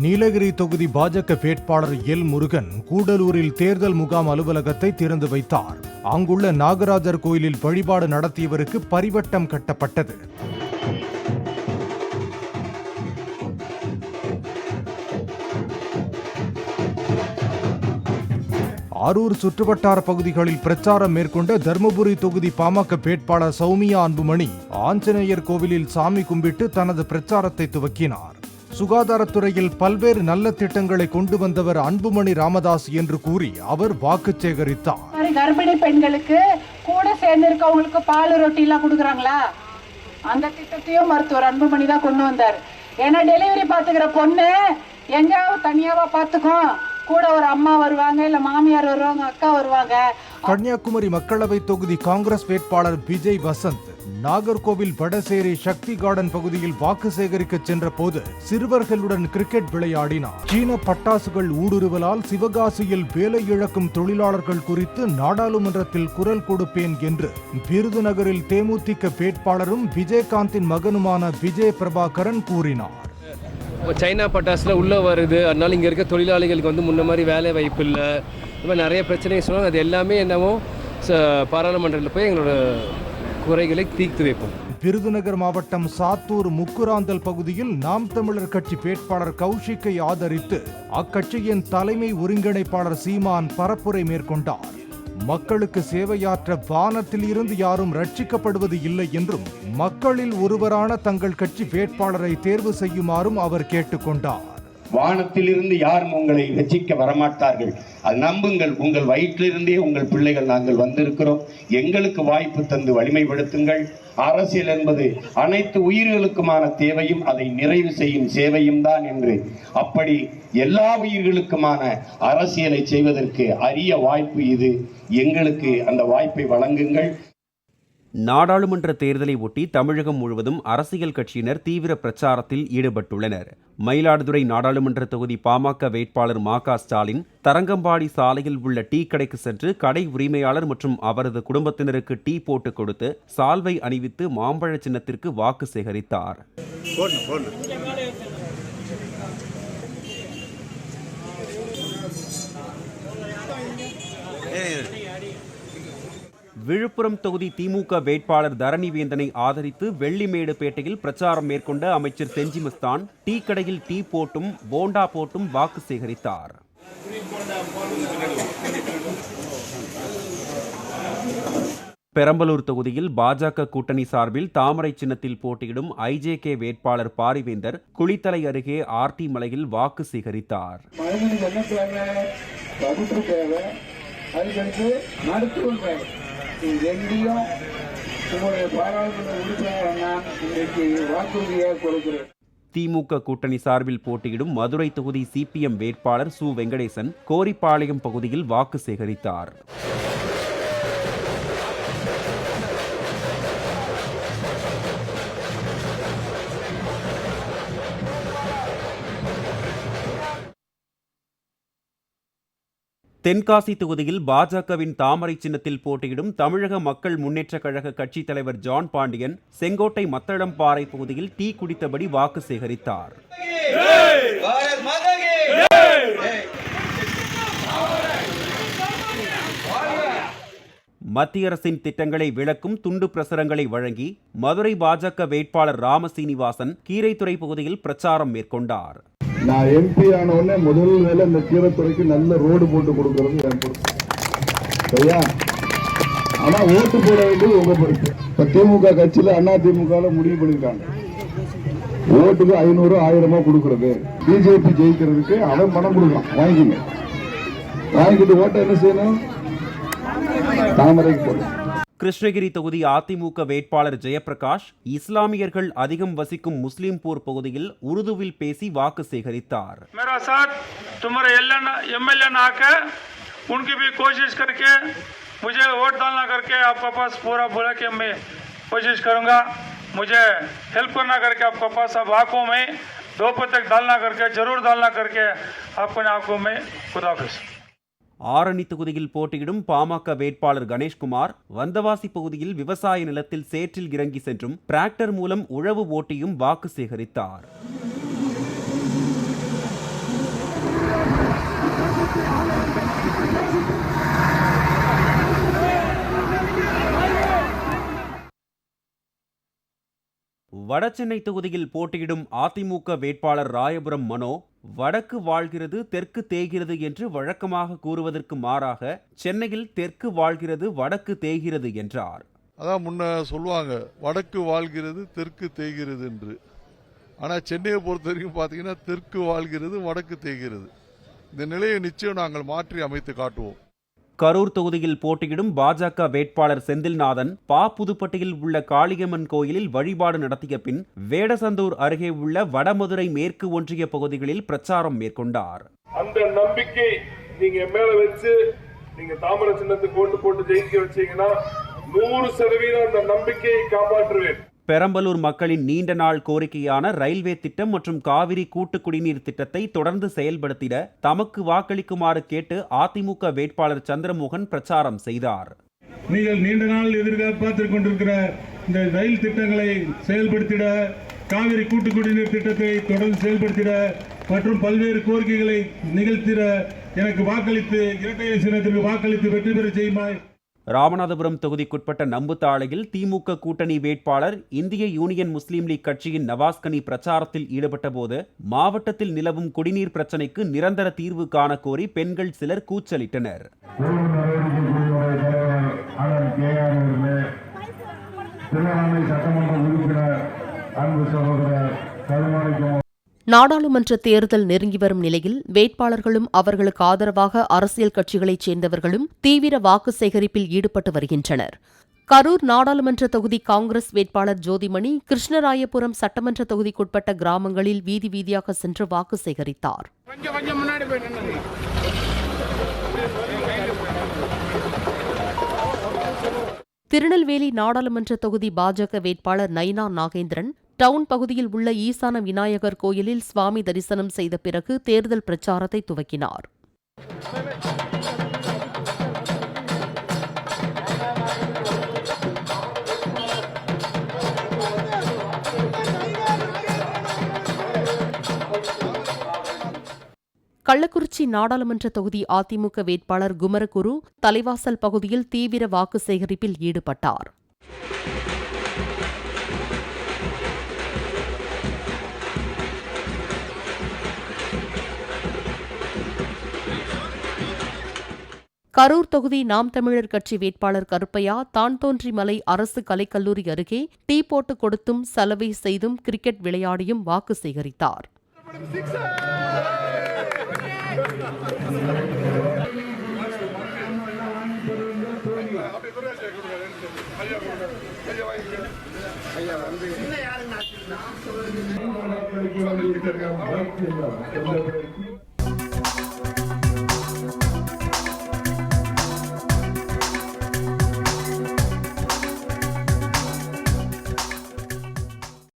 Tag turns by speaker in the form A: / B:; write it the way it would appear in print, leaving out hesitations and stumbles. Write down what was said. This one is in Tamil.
A: நீலகிரி தொகுதி பாஜக வேட்பாளர் எல் முருகன் கூடலூரில் தேர்தல் முகாம் அலுவலகத்தை திறந்து வைத்தார். அங்குள்ள நாகராஜர் கோயிலில் வழிபாடு நடத்தியவருக்கு பரிவட்டம் கட்டப்பட்டது. அரூர் சுற்றுவட்டார பகுதிகளில் பிரச்சாரம் மேற்கொண்ட தர்மபுரி தொகுதி பாமக வேட்பாளர் சௌமியா அன்புமணி ஆஞ்சநேயர் கோவிலில் சாமி கும்பிட்டு தனது பிரச்சாரத்தை துவக்கினார். சுகாதாரத்துறையில் பல்வேறு நல்ல திட்டங்களை கொண்டு வந்தவர் அன்புமணி ராமதாஸ் என்று கூறி அவர் வாக்கு சேகரித்தார்.
B: கர்ப்பிணி பெண்களுக்கு கூட சேர்ந்து இருக்கவங்களுக்கு பால் ரொட்டி எல்லாம் கொடுக்கறாங்களா, அந்த திட்டத்தையும் மருத்துவர் அன்புமணி தான் கொண்டு வந்தார். ஏன்னா டெலிவரி பாத்துக்கிற பொண்ணு எங்கேயாவது தனியாவா பாத்துக்கும், கூட ஒரு அம்மா வருவாங்க, இல்ல மாமியார் வருவாங்க, அக்கா வருவாங்க.
A: கன்னியாகுமரி மக்களவை தொகுதி காங்கிரஸ் வேட்பாளர் விஜய் வசந்த் நாகர்கோவில் வடசேரி சக்தி கார்டன் பகுதியில் வாக்கு சேகரிக்க சென்ற போது சிறுவர்களுடன் கிரிக்கெட் விளையாடினார். சீன பட்டாசுகள் ஊடுருவலால் சிவகாசியில் வேலை இழக்கும் தொழிலாளர்கள் குறித்து நாடாளுமன்றத்தில் குரல் கொடுப்பேன் என்று விருதுநகரில் தேமுதிக வேட்பாளரும் விஜயகாந்தின் மகனுமான விஜய் பிரபாகரன் கூறினார்.
C: சைனா பட்டாசுல உள்ளே வருது, அதனால இங்கே இருக்க தொழிலாளிகளுக்கு முன்ன மாதிரி வேலை வாய்ப்பு இல்லை, இந்த மாதிரி நிறைய பிரச்சனைகள் சொல்லுவாங்க. அது எல்லாமே என்னவோ பாராளுமன்றத்தில் போய் எங்களோட குறைகளை தீர்த்து வைப்போம்.
A: விருதுநகர் மாவட்டம் சாத்தூர் முக்குராந்தல் பகுதியில் நாம் தமிழர் கட்சி வேட்பாளர் கௌஷிக்கை ஆதரித்து அக்கட்சியின் தலைமை ஒருங்கிணைப்பாளர் சீமான் பரப்புரை மேற்கொண்டார். மக்களுக்கு சேவையாற்ற வானத்தில் இருந்து யாரும் ரட்சிக்கப்படுவது இல்லை என்றும் மக்களில் ஒருவரான தங்கள் கட்சி வேட்பாளரை தேர்வு செய்யுமாறும் அவர் கேட்டுக்கொண்டார்.
D: வானத்திலிருந்து யாரும் உங்களை ரட்சிக்க வரமாட்டார்கள், அது நம்புங்கள். உங்கள் வயிற்றிலிருந்தே உங்கள் பிள்ளைகள் நாங்கள் வந்திருக்கிறோம், எங்களுக்கு வாய்ப்பு தந்து வலிமைப்படுத்துங்கள். அரசியல் என்பது அனைத்து உயிர்களுக்குமான தேவையும் அதை நிறைவு செய்யும் சேவையும் தான் என்று, அப்படி எல்லா உயிர்களுக்குமான அரசியலை செய்வதற்கு அரிய வாய்ப்பு இது. எங்களுக்கு அந்த வாய்ப்பை வழங்குங்கள்.
E: நாடாளுமன்ற தேர்தலை ஒட்டி தமிழகம் முழுவதும் அரசியல் கட்சியினர் தீவிர பிரச்சாரத்தில் ஈடுபட்டுள்ளனர். மயிலாடுதுறை நாடாளுமன்ற தொகுதி பாமக வேட்பாளர் மா.க. ஸ்டாலின் தரங்கம்பாடி சாலையில் உள்ள டீ கடைக்கு சென்று கடை உரிமையாளர் மற்றும் அவரது குடும்பத்தினருக்கு டீ போட்டு கொடுத்து சால்வை அணிவித்து மாம்பழ சின்னத்திற்கு வாக்கு சேகரித்தார். விழுப்புரம் தொகுதி திமுக வேட்பாளர் தரணிவேந்தனை ஆதரித்து வெள்ளிமேடுபேட்டையில் பிரச்சாரம் மேற்கொண்ட அமைச்சர் செஞ்சி மஸ்தான் டீ கடையில் டீ போட்டும் போண்டா போட்டும் வாக்கு சேகரித்தார். பெரம்பலூர் தொகுதியில் பாஜக கூட்டணி சார்பில் தாமரை சின்னத்தில் போட்டியிடும் ஐஜேகே வேட்பாளர் பாரிவேந்தர் குளித்தலை அருகே ஆர்டி மலையில் வாக்கு சேகரித்தார். திமுக கூட்டணி சார்பில் போட்டியிடும் மதுரை தொகுதி சிபிஎம் வேட்பாளர் சு வெங்கடேசன் கோரிப்பாளையம் பகுதியில் வாக்கு சேகரித்தார். தென்காசி தொகுதியில் பாஜகவின் தாமரை சின்னத்தில் போட்டியிடும் தமிழக மக்கள் முன்னேற்றக் கழக கட்சித் தலைவர் ஜான் பாண்டியன் செங்கோட்டை மத்தளம்பாறை பகுதியில் டீ குடித்தபடி வாக்கு சேகரித்தார். மத்திய அரசின் திட்டங்களை விளக்கும் துண்டு பிரசுரங்களை வழங்கி மதுரை பாஜக வேட்பாளர் ராமசீனிவாசன் கீரைத்துறை பகுதியில் பிரச்சாரம் மேற்கொண்டார்.
F: நான் எம்பி ஆன உடனே முதல் வேலை இந்த கீரைத்துறைக்கு நல்ல ரோடு போட்டு கொடுக்கறது என் பொறுப்பு. சரியா? ஆனா ஓட்டு போட வேண்டியது உங்க பொறுப்பு. இப்ப திமுக கட்சியில அண்ணா திமுக முடிவு பண்ணிருக்காங்க, ஓட்டுக்கு 500 1000 கொடுக்கறது. பிஜேபி ஜெயிக்கிறதுக்கு அவன் பணம் கொடுக்கலாம், வாங்கிக்கங்க. வாங்கிட்டு ஓட்ட என்ன செய்யணும்? தாமரைக்கு போடணும்.
E: கிருஷ்ணகிரி தொகுதி அதிமுக வேட்பாளர் ஜெயபிரகாஷ் இஸ்லாமியர்கள் அதிகம் வசிக்கும் முஸ்லிம்பூர் பகுதியில் உருதுவில் பேசி வாக்கு சேகரித்தார்.
G: मेरा साथ तुम्हारे एमएलए ना आकर उनकी भी कोशिश करके मुझे वोट डालना करके आपके पास पूरा बोला कि मैं कोशिश करूंगा, मुझे हेल्प करना करके आपके पास अब आंखों में 2 पतक डालना करके जरूर डालना करके आपको आंखों में खुदाफिज.
E: ஆரணி தொகுதியில் போட்டியிடும் பாமக வேட்பாளர் கணேஷ்குமார் வந்தவாசி பகுதியில் விவசாய நிலத்தில் சேற்றில் இறங்கி சென்றும் டிராக்டர் மூலம் உழவு ஓட்டியும் வாக்கு சேகரித்தார். வடசென்னை தொகுதியில் போட்டியிடும் அதிமுக வேட்பாளர் ராயபுரம் மனோ, வடக்கு வாழ்கிறது தெற்கு தேய்கிறது என்று வழக்கமாக கூறுவதற்கு மாறாக சென்னையில் தெற்கு வாழ்கிறது வடக்கு தேய்கிறது என்றார்.
H: அதான் முன்ன சொல்லுவாங்க, வடக்கு வாழ்கிறது தெற்கு தேய்கிறது என்று. ஆனால் சென்னையை பொறுத்த வரைக்கும் பார்த்தீங்கன்னா தெற்கு வாழ்கிறது வடக்கு தேய்கிறது. இந்த நிலையை நிச்சயம் நாங்கள் மாற்றி அமைத்து காட்டுவோம்.
E: கரூர் தொகுதியில் போட்டியிடும் பாஜக வேட்பாளர் செந்தில்நாதன் புதுப்பட்டியில் உள்ள காளியம்மன் கோயிலில் வழிபாடு நடத்திய பின் வேடசந்தூர் அருகே உள்ள வடமதுரை மேற்கு ஒன்றிய பகுதிகளில் பிரச்சாரம் மேற்கொண்டார்.
I: அந்த நம்பிக்கை நீங்க மேல வச்சு நீங்க தாமரை சின்னத்துக்கு ஓட்டு போட்டு ஜெயிக்க வச்சீங்கன்னா 100% அந்த நம்பிக்கையை காப்பாற்றுவேன்.
E: பெரம்பலூர் மக்களின் நீண்ட நாள் கோரிக்கையான ரயில்வே திட்டம் மற்றும் காவிரி கூட்டு குடிநீர் திட்டத்தை தொடர்ந்து செயல்படுத்திட தமக்கு வாக்களிக்குமாறு கேட்டு அதிமுக வேட்பாளர் சந்திரமோகன் பிரச்சாரம் செய்தார்.
J: நீங்கள் நீண்ட நாள் எதிர்பார்த்துக் கொண்டிருக்கிற இந்த ரயில் திட்டங்களை செயல்படுத்திட, காவிரி கூட்டு குடிநீர் திட்டத்தை தொடர்ந்து செயல்படுத்திட மற்றும் பல்வேறு கோரிக்கைகளை நிகழ்த்திட எனக்கு வாக்களித்து இரட்டை சின்னத்திற்கு வாக்களித்து வெற்றி பெற செய்யுமாய்.
E: ராமநாதபுரம் தொகுதிக்குட்பட்ட நம்புத்தாளையில் திமுக கூட்டணி வேட்பாளர் இந்திய யூனியன் முஸ்லீம் லீக் கட்சியின் நவாஸ்கனி பிரச்சாரத்தில் ஈடுபட்டபோது மாவட்டத்தில் நிலவும் குடிநீர் பிரச்சினைக்கு நிரந்தர தீர்வு காண கோரி பெண்கள் சிலர் கூச்சலிட்டனர்.
K: நாடாளுமன்ற தேர்தல் நெருங்கி வரும் நிலையில் வேட்பாளர்களும் அவர்களுக்கு ஆதரவாக அரசியல் கட்சிகளைச் சேர்ந்தவர்களும் தீவிர வாக்கு சேகரிப்பில் ஈடுபட்டு வருகின்றனர். கரூர் நாடாளுமன்ற தொகுதி காங்கிரஸ் வேட்பாளர் ஜோதிமணி கிருஷ்ணராயபுரம் சட்டமன்ற தொகுதிக்குட்பட்ட கிராமங்களில் வீதி வீதியாக சென்று வாக்கு சேகரித்தார். திருநெல்வேலி நாடாளுமன்ற தொகுதி பாஜக வேட்பாளர் நைனா நாகேந்திரன் டவுன் பகுதியில் உள்ள ஈசான விநாயகர் கோயிலில் சுவாமி தரிசனம் செய்த பிறகு தேர்தல் பிரச்சாரத்தை துவக்கினார். கள்ளக்குறிச்சி நாடாளுமன்ற தொகுதி அதிமுக வேட்பாளர் குமரகுரு தலைவாசல் பகுதியில் தீவிர வாக்கு சேகரிப்பில் ஈடுபட்டார். கரூர் தொகுதி நாம் தமிழர் கட்சி வேட்பாளர் கருப்பையா தான்தோன்றிமலை அரசு கலைக்கல்லூரி அருகே டீ போட்டு கொடுத்தும் சலவை செய்தும் கிரிக்கெட் விளையாடியும் வாக்கு சேகரித்தார்.
F: ஐயா